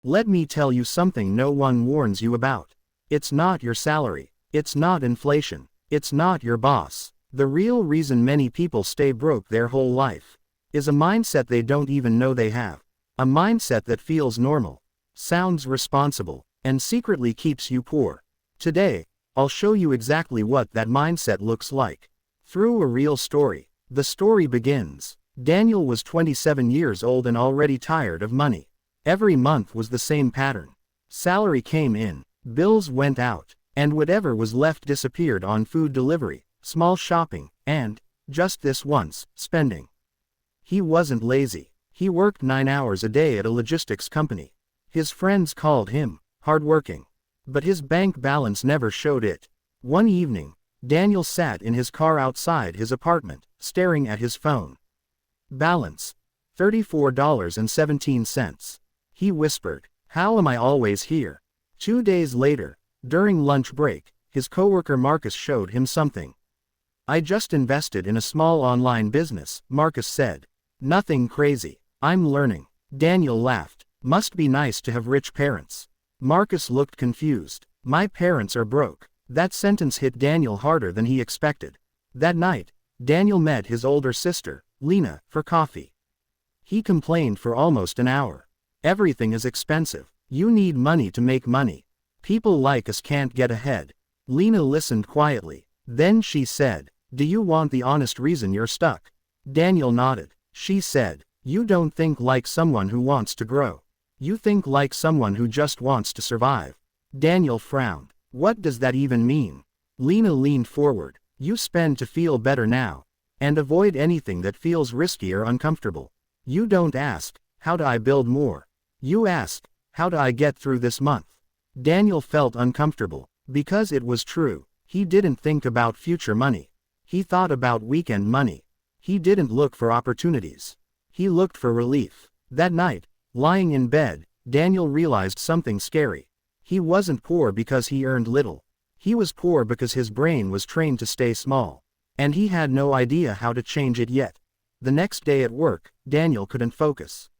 Let me tell you something no one warns you about. It's not your salary. It's not inflation. It's not your boss. The real reason many people stay broke their whole life is a mindset they don't even know they have. A mindset that feels normal, sounds responsible, and secretly keeps you poor. Today, I'll show you exactly what that mindset looks like. Through a real story. The story begins. Daniel was 27 years old and already tired of money. Every month was the same pattern. Salary came in, bills went out, and whatever was left disappeared on food delivery, small shopping, and, just this once, spending. He wasn't lazy. He worked 9 hours a day at a logistics company. His friends called him hardworking. But his bank balance never showed it. One evening, Daniel sat in his car outside his apartment, staring at his phone. Balance. $34.17. He whispered, "How am I always here?" 2 days later, during lunch break, his coworker Marcus showed him something. "I just invested in a small online business," Marcus said. "Nothing crazy. I'm learning." Daniel laughed. "Must be nice to have rich parents." Marcus looked confused. "My parents are broke." That sentence hit Daniel harder than he expected. That night, Daniel met his older sister, Lena, for coffee. He complained for almost an hour. "Everything is expensive. You need money to make money. People like us can't get ahead." Lena listened quietly. Then she said, "Do you want the honest reason you're stuck?" Daniel nodded. She said, "You don't think like someone who wants to grow. You think like someone who just wants to survive." Daniel frowned. "What does that even mean?" Lena leaned forward. "You spend to feel better now. And avoid anything that feels risky or uncomfortable. You don't ask, 'How do I build more?' You ask, 'How do I get through this month?'" Daniel felt uncomfortable. Because it was true. He didn't think about future money. He thought about weekend money. He didn't look for opportunities. He looked for relief. That night, lying in bed, Daniel realized something scary. He wasn't poor because he earned little. He was poor because his brain was trained to stay small. And he had no idea how to change it yet. The next day at work, Daniel couldn't focus.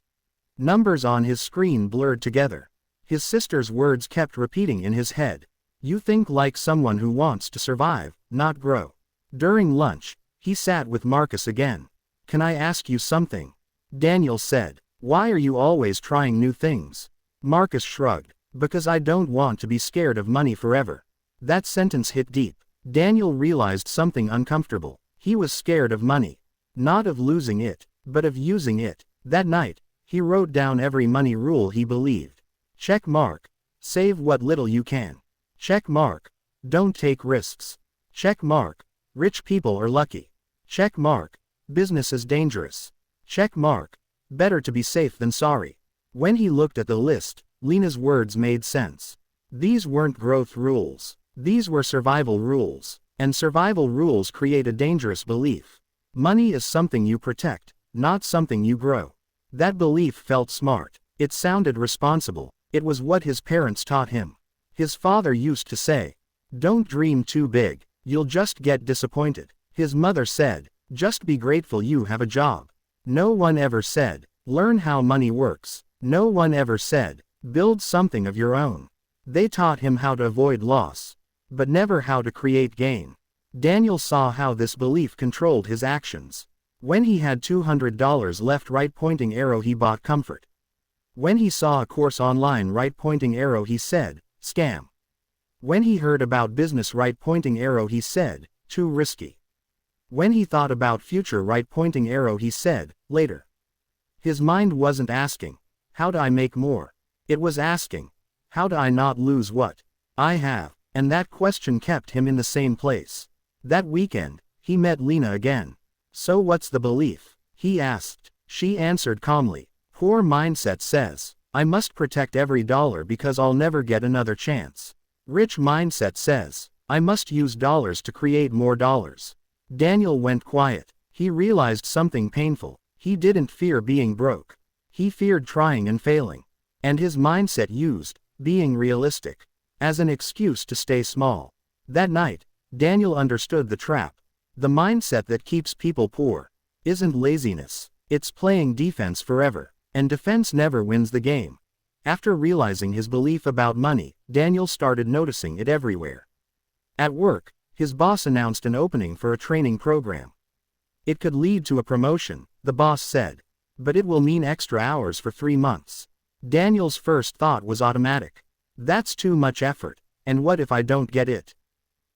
Numbers on his screen blurred together. His sister's words kept repeating in his head. "You think like someone who wants to survive, not grow." During lunch, he sat with Marcus again. "Can I ask you something?" Daniel said. "Why are you always trying new things?" Marcus shrugged. "Because I don't want to be scared of money forever." That sentence hit deep. Daniel realized something uncomfortable. He was scared of money. Not of losing it, but of using it. That night, he wrote down every money rule he believed. Check mark. Save what little you can. Check mark. Don't take risks. Check mark. Rich people are lucky. Check mark. Business is dangerous. Check mark. Better to be safe than sorry. When he looked at the list, Lena's words made sense. These weren't growth rules. These were survival rules. And survival rules create a dangerous belief. Money is something you protect, not something you grow. That belief felt smart. It sounded responsible. It was what his parents taught him. His father used to say, "Don't dream too big, you'll just get disappointed." His mother said, "Just be grateful you have a job." No one ever said, "Learn how money works." No one ever said, "Build something of your own." They taught him how to avoid loss, but never how to create gain. Daniel saw how this belief controlled his actions. When he had $200 left, right pointing arrow, he bought comfort. When he saw a course online, right pointing arrow, he said, "Scam." When he heard about business, right pointing arrow, he said, "Too risky." When he thought about future, right pointing arrow, he said, "Later." His mind wasn't asking, "How do I make more?" It was asking, "How do I not lose what I have?" And that question kept him in the same place. That weekend, he met Lena again. "So what's the belief?" he asked. She answered calmly, "Poor mindset says, I must protect every dollar because I'll never get another chance. Rich mindset says, I must use dollars to create more dollars." Daniel went quiet. He realized something painful. He didn't fear being broke. He feared trying and failing. And his mindset used being realistic as an excuse to stay small. That night, Daniel understood the trap. The mindset that keeps people poor isn't laziness. It's playing defense forever. And defense never wins the game. After realizing his belief about money, Daniel started noticing it everywhere. At work, his boss announced an opening for a training program. It could lead to a promotion, the boss said. But it will mean extra hours for 3 months. Daniel's first thought was automatic. That's too much effort, and what if I don't get it?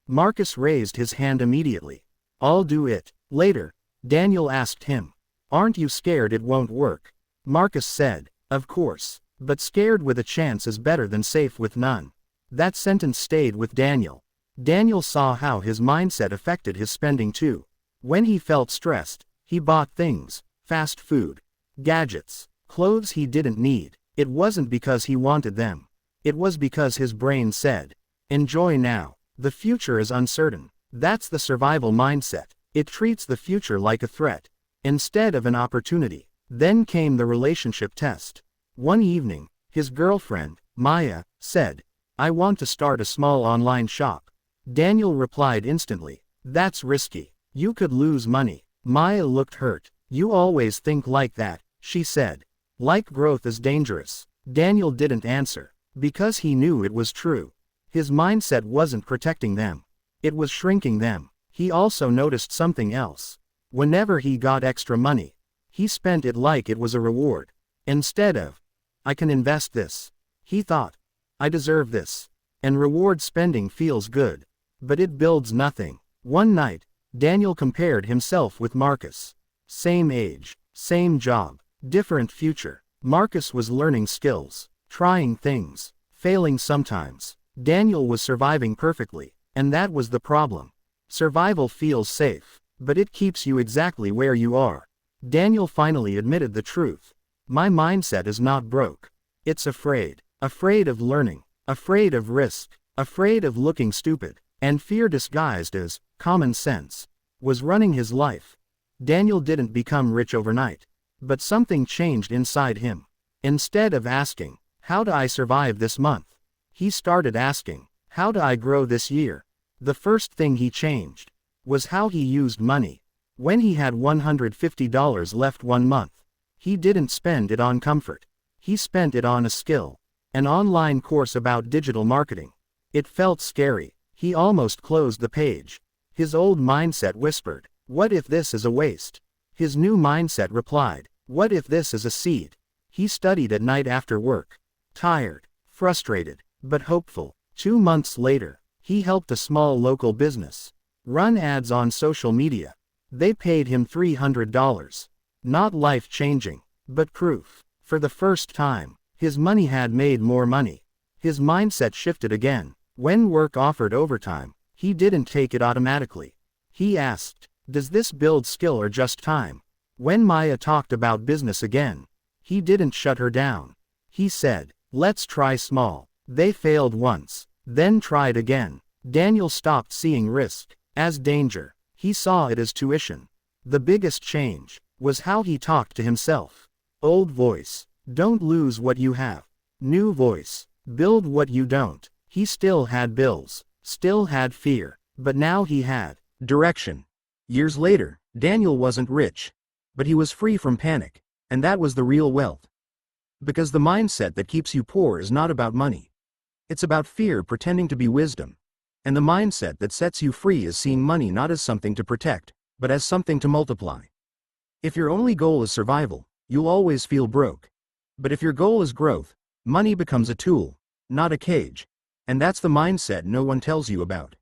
Marcus raised his hand immediately. I'll do it. Later, Daniel asked him, aren't you scared it won't work? Marcus said, of course, but scared with a chance is better than safe with none. That sentence stayed with Daniel. Daniel saw how his mindset affected his spending too. When he felt stressed, he bought things, fast food, gadgets, clothes he didn't need. It wasn't because he wanted them. It was because his brain said, enjoy now. The future is uncertain. That's the survival mindset. It treats the future like a threat, instead of an opportunity. Then came the relationship test. One evening, his girlfriend, Maya, said, I want to start a small online shop. Daniel replied instantly, that's risky. You could lose money. Maya looked hurt. You always think like that, she said. Like growth is dangerous. Daniel didn't answer, because he knew it was true. His mindset wasn't protecting them. It was shrinking them. He also noticed something else. Whenever he got extra money, he spent it like it was a reward. Instead of, I can invest this. He thought, I deserve this. And reward spending feels good. But it builds nothing. One night, Daniel compared himself with Marcus. Same age, same job, different future. Marcus was learning skills, trying things, failing sometimes. Daniel was surviving perfectly, and that was the problem. Survival feels safe, but it keeps you exactly where you are. Daniel finally admitted the truth. My mindset is not broke. It's afraid. Afraid of learning. Afraid of risk. Afraid of looking stupid. And fear disguised as common sense was running his life. Daniel didn't become rich overnight. But something changed inside him. Instead of asking, how do I survive this month? He started asking, how do I grow this year? The first thing he changed was how he used money. When he had $150 left one month, he didn't spend it on comfort. He spent it on a skill, an online course about digital marketing. It felt scary. He almost closed the page. His old mindset whispered, what if this is a waste? His new mindset replied, what if this is a seed? He studied at night after work. Tired, frustrated, but hopeful. 2 months later, he helped a small local business run ads on social media. They paid him $300. Not life-changing, but proof. For the first time, his money had made more money. His mindset shifted again. When work offered overtime, he didn't take it automatically. He asked, does this build skill or just time? When Maya talked about business again, he didn't shut her down. He said, let's try small. They failed once, then tried again. Daniel stopped seeing risk as danger. He saw it as tuition. The biggest change was how he talked to himself. Old voice, don't lose what you have. New voice, build what you don't. He still had bills, still had fear, but now he had direction. Years later, Daniel wasn't rich, but he was free from panic, and that was the real wealth. Because the mindset that keeps you poor is not about money. It's about fear pretending to be wisdom. And the mindset that sets you free is seeing money not as something to protect, but as something to multiply. If your only goal is survival, you'll always feel broke. But if your goal is growth, money becomes a tool, not a cage. And that's the mindset no one tells you about.